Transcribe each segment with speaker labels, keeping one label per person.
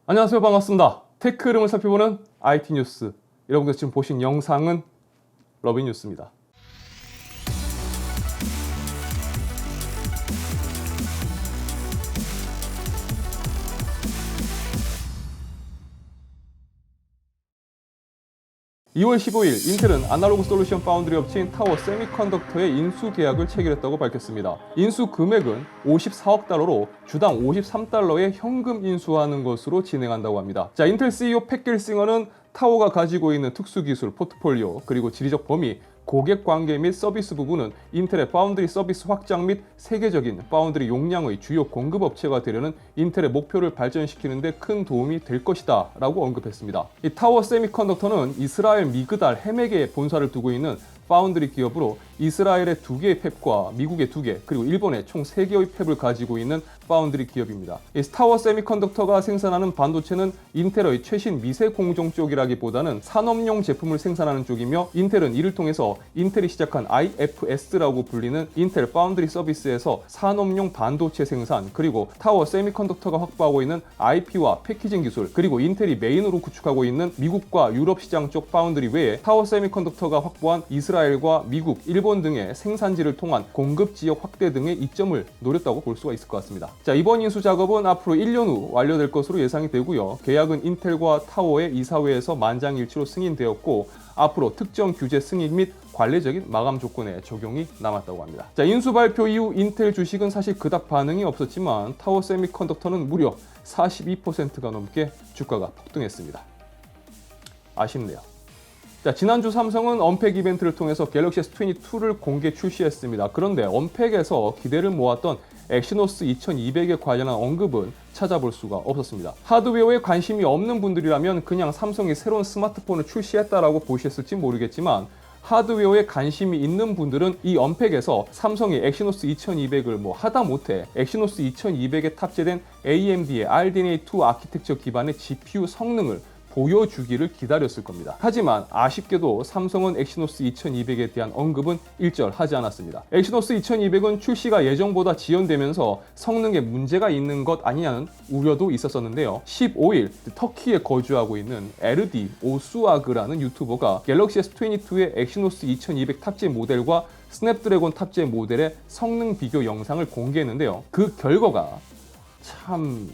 Speaker 1: 안녕하세요. 반갑습니다. 테크 흐름을 살펴보는 IT 뉴스. 여러분들 지금 보신 영상은 러비뉴스입니다. 2월 15일 인텔은 아날로그 솔루션 파운드리 업체인 타워 세미컨덕터의 인수 계약을 체결했다고 밝혔습니다. 인수 금액은 54억 달러로 주당 53달러의 현금 인수하는 것으로 진행한다고 합니다. 자, 인텔 CEO 팻 겔싱어는 타워가 가지고 있는 특수 기술, 포트폴리오, 그리고 지리적 범위, 고객 관계 및 서비스 부분은 인텔의 파운드리 서비스 확장 및 세계적인 파운드리 용량의 주요 공급 업체가 되려는 인텔의 목표를 발전시키는 데 큰 도움이 될 것이다 라고 언급했습니다. 이 타워 세미컨덕터는 이스라엘 미그달 헤메게에 본사를 두고 있는 파운드리 기업으로 이스라엘의 2개의 팹과 미국의 2개, 그리고 일본의 총 3개의 팹을 가지고 있는 파운드리 기업입니다. 이 타워 세미컨덕터가 생산하는 반도체는 인텔의 최신 미세 공정 쪽이라기보다는 산업용 제품을 생산하는 쪽이며, 인텔은 이를 통해서 인텔이 시작한 IFS라고 불리는 인텔 파운드리 서비스에서 산업용 반도체 생산, 그리고 타워 세미컨덕터가 확보하고 있는 IP와 패키징 기술, 그리고 인텔이 메인으로 구축하고 있는 미국과 유럽 시장 쪽 파운드리 외에 타워 세미컨덕터가 확보한 이스라엘과 미국, 일본 등의 생산지를 통한 공급 지역 확대 등의 이점을 노렸다고 볼 수가 있을 것 같습니다. 자, 이번 인수 작업은 앞으로 1년 후 완료될 것으로 예상이 되고요. 계약은 인텔과 타워의 이사회에서 만장일치로 승인되었고, 앞으로 특정 규제 승인 및 관례적인 마감 조건에 적용이 남았다고 합니다. 자, 인수 발표 이후 인텔 주식은 사실 그닥 반응이 없었지만 타워 세미컨덕터는 무려 42%가 넘게 주가가 폭등했습니다. 아쉽네요. 자, 지난주 삼성은 언팩 이벤트를 통해서 갤럭시 S22를 공개 출시했습니다. 그런데 언팩에서 기대를 모았던 엑시노스 2200에 관련한 언급은 찾아볼 수가 없었습니다. 하드웨어에 관심이 없는 분들이라면 그냥 삼성이 새로운 스마트폰을 출시했다라고 보셨을지 모르겠지만, 하드웨어에 관심이 있는 분들은 이 언팩에서 삼성이 엑시노스 2200을 하다못해 엑시노스 2200에 탑재된 AMD의 RDNA2 아키텍처 기반의 GPU 성능을 보여주기를 기다렸을 겁니다. 하지만 아쉽게도 삼성은 엑시노스 2200에 대한 언급은 일절하지 않았습니다. 엑시노스 2200은 출시가 예정보다 지연되면서 성능에 문제가 있는 것 아니냐는 우려도 있었었는데요. 15일 터키에 거주하고 있는 에르디 오수아그라는 유튜버가 갤럭시 S22의 엑시노스 2200 탑재 모델과 스냅드래곤 탑재 모델의 성능 비교 영상을 공개했는데요. 그 결과가 참,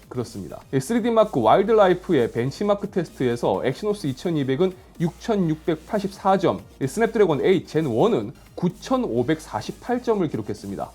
Speaker 1: 그렇습니다. 3D마크 와일드라이프의 벤치마크 테스트에서 엑시노스 2200은 6684점, 스냅드래곤 8 젠 1은 9548점을 기록했습니다.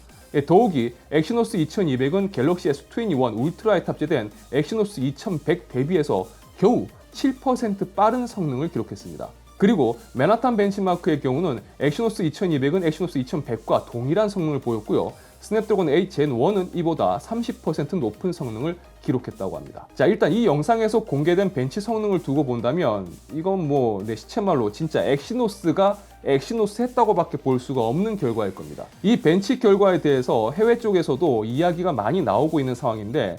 Speaker 1: 더욱이 엑시노스 2200은 갤럭시 S21 울트라에 탑재된 엑시노스 2100 대비해서 겨우 7% 빠른 성능을 기록했습니다. 그리고 맨하탄 벤치마크의 경우는 엑시노스 2200은 엑시노스 2100과 동일한 성능을 보였고요. 스냅드래곤 8 젠 1은 이보다 30% 높은 성능을 기록했다고 합니다. 자, 일단 이 영상에서 공개된 벤치 성능을 두고 본다면 이건 내 시체말로 진짜 엑시노스가 엑시노스 했다고밖에 볼 수가 없는 결과일 겁니다. 이 벤치 결과에 대해서 해외 쪽에서도 이야기가 많이 나오고 있는 상황인데,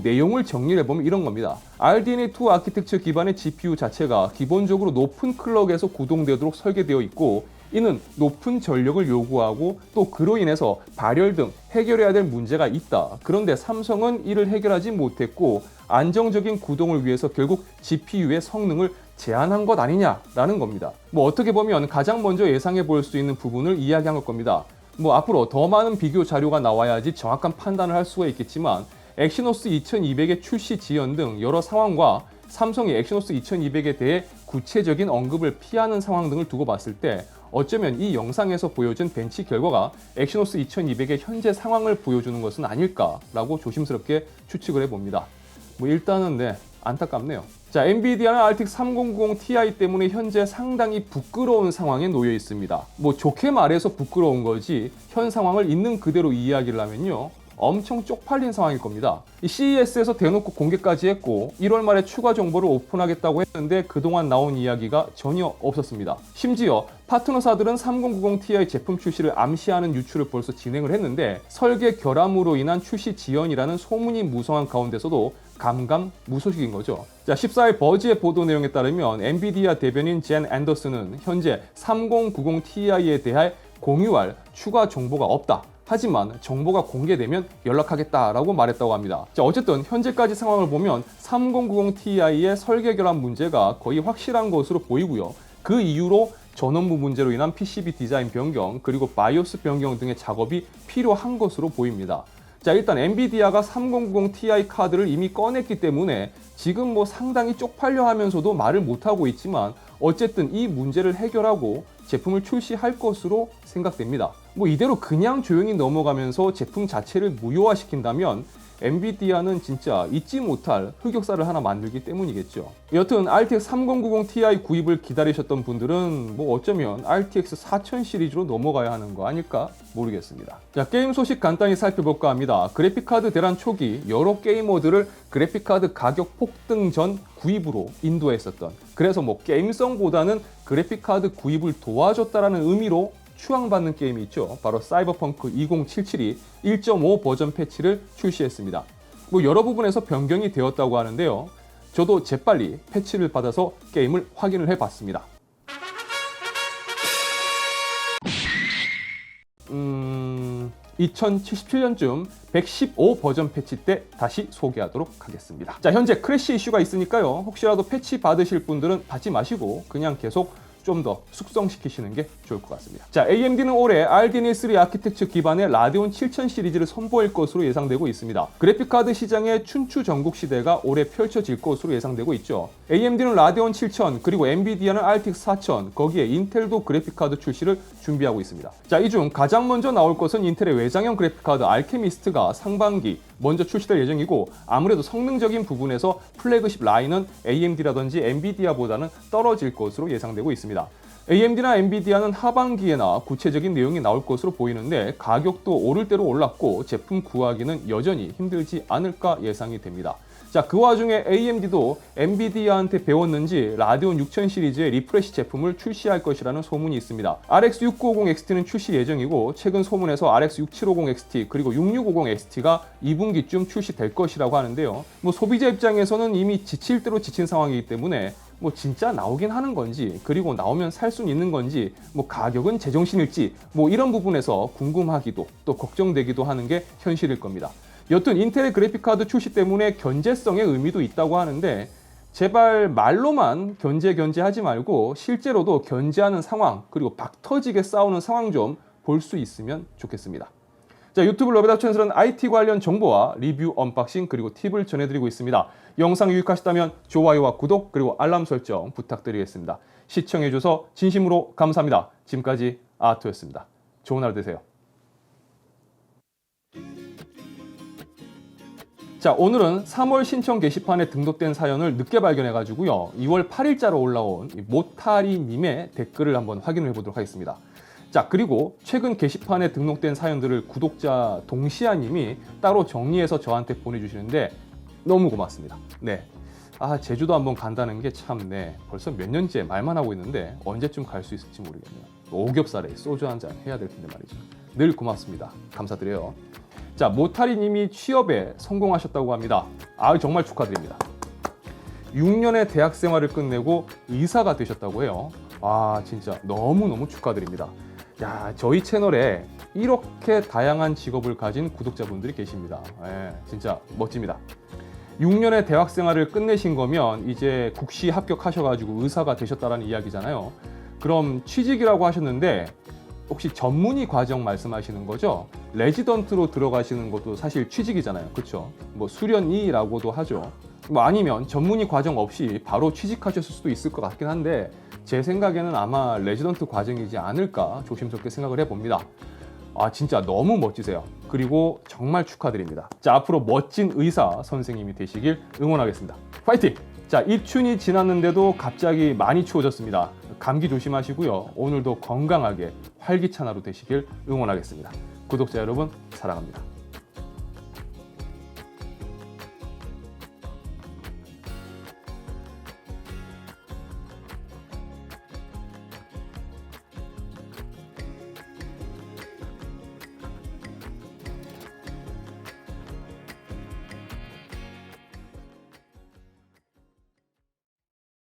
Speaker 1: 내용을 정리해보면 이런 겁니다. RDNA2 아키텍처 기반의 GPU 자체가 기본적으로 높은 클럭에서 구동되도록 설계되어 있고, 이는 높은 전력을 요구하고 또 그로 인해서 발열 등 해결해야 될 문제가 있다. 그런데 삼성은 이를 해결하지 못했고 안정적인 구동을 위해서 결국 GPU의 성능을 제한한 것 아니냐라는 겁니다. 어떻게 보면 가장 먼저 예상해 볼 수 있는 부분을 이야기한 걸 겁니다. 앞으로 더 많은 비교 자료가 나와야지 정확한 판단을 할 수가 있겠지만, 엑시노스 2200의 출시 지연 등 여러 상황과 삼성이 엑시노스 2200에 대해 구체적인 언급을 피하는 상황 등을 두고 봤을 때 어쩌면 이 영상에서 보여준 벤치 결과가 엑시노스 2200의 현재 상황을 보여주는 것은 아닐까라고 조심스럽게 추측을 해봅니다. 일단은 안타깝네요. 자, 엔비디아는 RTX 3090 Ti 때문에 현재 상당히 부끄러운 상황에 놓여 있습니다. 좋게 말해서 부끄러운 거지 현 상황을 있는 그대로 이야기를 하면요, 엄청 쪽팔린 상황일 겁니다. CES에서 대놓고 공개까지 했고 1월 말에 추가 정보를 오픈하겠다고 했는데 그동안 나온 이야기가 전혀 없었습니다. 심지어 파트너사들은 3090 Ti 제품 출시를 암시하는 유출을 벌써 진행을 했는데, 설계 결함으로 인한 출시 지연이라는 소문이 무성한 가운데서도 감감무소식인 거죠. 자, 14일 버즈의 보도 내용에 따르면 엔비디아 대변인 젠 앤더슨은 현재 3090 Ti에 대해 공유할 추가 정보가 없다. 하지만 정보가 공개되면 연락하겠다라고 말했다고 합니다. 자, 어쨌든 현재까지 상황을 보면 3090ti의 설계 결함 문제가 거의 확실한 것으로 보이고요. 그 이후로 전원부 문제로 인한 PCB 디자인 변경 그리고 바이오스 변경 등의 작업이 필요한 것으로 보입니다. 자, 일단 엔비디아가 3090ti 카드를 이미 꺼냈기 때문에 지금 상당히 쪽팔려 하면서도 말을 못하고 있지만 어쨌든 이 문제를 해결하고 제품을 출시할 것으로 생각됩니다. 이대로 그냥 조용히 넘어가면서 제품 자체를 무효화시킨다면 엔비디아는 진짜 잊지 못할 흑역사를 하나 만들기 때문이겠죠. 여튼 RTX 3090ti 구입을 기다리셨던 분들은 어쩌면 RTX 4000 시리즈로 넘어가야 하는 거 아닐까 모르겠습니다. 자, 게임 소식 간단히 살펴볼까 합니다. 그래픽카드 대란 초기 여러 게이머들을 그래픽카드 가격 폭등 전 구입으로 인도했었던, 그래서 게임성보다는 그래픽카드 구입을 도와줬다라는 의미로 추앙받는 게임이 있죠. 바로 사이버펑크 2077이 1.5 버전 패치를 출시했습니다. 여러 부분에서 변경이 되었다고 하는데요. 저도 재빨리 패치를 받아서 게임을 확인을 해봤습니다. 2077년쯤 115 버전 패치 때 다시 소개하도록 하겠습니다. 자, 현재 크래시 이슈가 있으니까요. 혹시라도 패치 받으실 분들은 받지 마시고 그냥 계속 좀 더 숙성시키시는 게 좋을 것 같습니다. 자, AMD는 올해 RDNA 3 아키텍처 기반의 라데온 7000 시리즈를 선보일 것으로 예상되고 있습니다. 그래픽카드 시장의 춘추 전국 시대가 올해 펼쳐질 것으로 예상되고 있죠. AMD는 라데온 7000 그리고 엔비디아는 RTX 4000 거기에 인텔도 그래픽카드 출시를 준비하고 있습니다. 자, 이 중 가장 먼저 나올 것은 인텔의 외장형 그래픽카드 알케미스트가 상반기 먼저 출시될 예정이고 아무래도 성능적인 부분에서 플래그십 라인은 AMD라든지 엔비디아보다는 떨어질 것으로 예상되고 있습니다. AMD나 엔비디아는 하반기에나 구체적인 내용이 나올 것으로 보이는데 가격도 오를 대로 올랐고 제품 구하기는 여전히 힘들지 않을까 예상이 됩니다. 자, 그 와중에 AMD도 엔비디아한테 배웠는지 라데온 6000 시리즈의 리프레시 제품을 출시할 것이라는 소문이 있습니다. RX 6950XT는 출시 예정이고 최근 소문에서 RX 6750XT 그리고 6650XT가 2분기쯤 출시될 것이라고 하는데요. 소비자 입장에서는 이미 지칠 대로 지친 상황이기 때문에 진짜 나오긴 하는 건지 그리고 나오면 살 수는 있는 건지 가격은 제정신일지 이런 부분에서 궁금하기도 또 걱정되기도 하는 게 현실일 겁니다. 여튼 인텔의 그래픽카드 출시 때문에 견제성의 의미도 있다고 하는데 제발 말로만 견제하지 말고 실제로도 견제하는 상황 그리고 박터지게 싸우는 상황 좀 볼 수 있으면 좋겠습니다. 자, 유튜브 러브답 채널은 IT 관련 정보와 리뷰, 언박싱 그리고 팁을 전해드리고 있습니다. 영상 유익하셨다면 좋아요와 구독 그리고 알람 설정 부탁드리겠습니다. 시청해줘서 진심으로 감사합니다. 지금까지 아토였습니다. 좋은 하루 되세요. 자, 오늘은 3월 신청 게시판에 등록된 사연을 늦게 발견해가지고요. 2월 8일자로 올라온 모타리님의 댓글을 한번 확인을 해보도록 하겠습니다. 자, 그리고 최근 게시판에 등록된 사연들을 구독자 동시아님이 따로 정리해서 저한테 보내주시는데 너무 고맙습니다. 네. 제주도 한번 간다는 게 참, 벌써 몇 년째 말만 하고 있는데 언제쯤 갈 수 있을지 모르겠네요. 오겹살에 소주 한잔 해야 될 텐데 말이죠. 늘 고맙습니다. 감사드려요. 자, 모타리님이 취업에 성공하셨다고 합니다. 정말 축하드립니다. 6년의 대학 생활을 끝내고 의사가 되셨다고 해요. 진짜 너무너무 축하드립니다. 야, 저희 채널에 이렇게 다양한 직업을 가진 구독자분들이 계십니다. 진짜 멋집니다. 6년의 대학 생활을 끝내신 거면 이제 국시 합격하셔가지고 의사가 되셨다는 이야기잖아요. 그럼 취직이라고 하셨는데 혹시 전문의 과정 말씀하시는 거죠? 레지던트로 들어가시는 것도 사실 취직이잖아요. 그렇죠? 수련이라고도 하죠. 아니면 전문의 과정 없이 바로 취직하셨을 수도 있을 것 같긴 한데 제 생각에는 아마 레지던트 과정이지 않을까 조심스럽게 생각을 해봅니다. 진짜 너무 멋지세요. 그리고 정말 축하드립니다. 자, 앞으로 멋진 의사 선생님이 되시길 응원하겠습니다. 파이팅! 자, 입춘이 지났는데도 갑자기 많이 추워졌습니다. 감기 조심하시고요. 오늘도 건강하게 활기찬 하루 되시길 응원하겠습니다. 구독자 여러분, 사랑합니다.